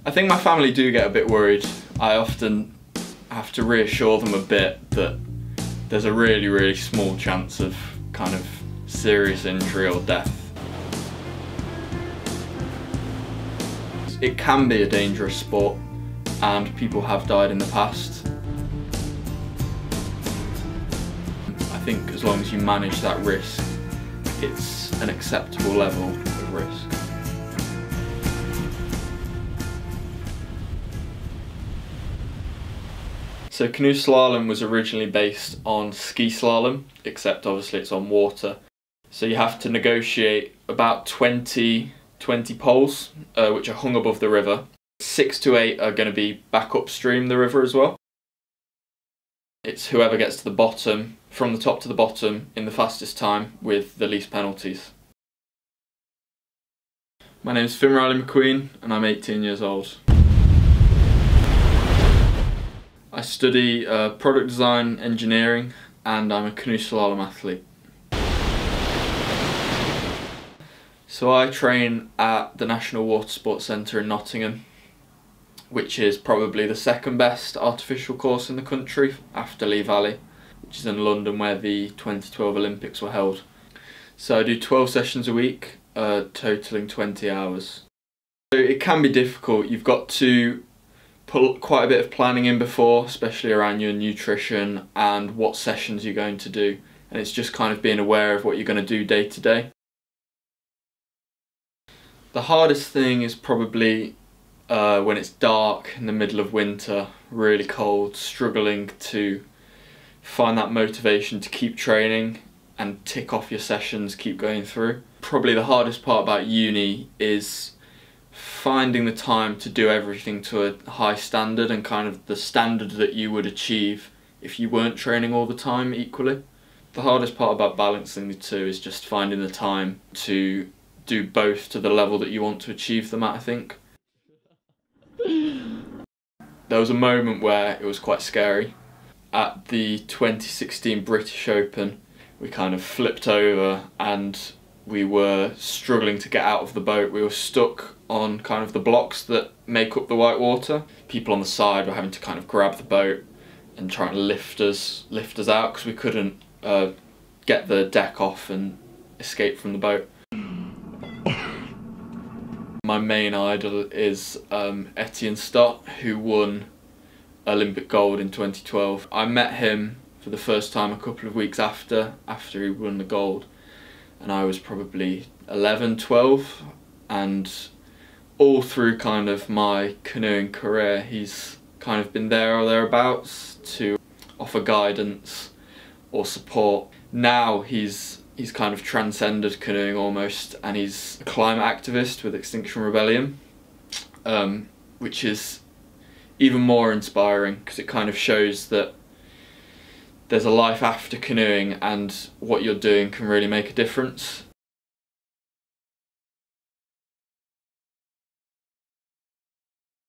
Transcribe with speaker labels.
Speaker 1: I think my family do get a bit worried. I often have to reassure them a bit that there's a really, really small chance of kind of serious injury or death. It can be a dangerous sport and people have died in the past. I think as long as you manage that risk, it's an acceptable level of risk. So canoe slalom was originally based on ski slalom, except obviously it's on water. So you have to negotiate about 20 poles, which are hung above the river. 6 to 8 are going to be back upstream the river as well. It's whoever gets to the bottom, from the top to the bottom, in the fastest time with the least penalties. My name's Finn Riley McQueen and I'm 18 years old. I study product design engineering and I'm a canoe slalom athlete. So I train at the National Water Sports Centre in Nottingham, which is probably the second best artificial course in the country after Lee Valley, which is in London where the 2012 Olympics were held. So I do 12 sessions a week, totaling 20 hours. So it can be difficult. You've got to put quite a bit of planning in before, especially around your nutrition and what sessions you're going to do. And it's just kind of being aware of what you're going to do day to day. The hardest thing is probably when it's dark in the middle of winter, really cold, struggling to find that motivation to keep training and tick off your sessions, keep going through. Probably the hardest part about uni is finding the time to do everything to a high standard and kind of the standard that you would achieve if you weren't training all the time equally. The hardest part about balancing the two is just finding the time to do both to the level that you want to achieve them at, I think. There was a moment where it was quite scary. At the 2016 British Open, we kind of flipped over and we were struggling to get out of the boat. We were stuck on kind of the blocks that make up the white water. People on the side were having to kind of grab the boat and try and lift us out because we couldn't get the deck off and escape from the boat. My main idol is Etienne Stott, who won Olympic gold in 2012. I met him for the first time a couple of weeks after he won the gold, and I was probably 11, 12, and all through kind of my canoeing career he's kind of been there or thereabouts to offer guidance or support. Now he's kind of transcended canoeing almost, and he's a climate activist with Extinction Rebellion, which is even more inspiring because it kind of shows that there's a life after canoeing and what you're doing can really make a difference.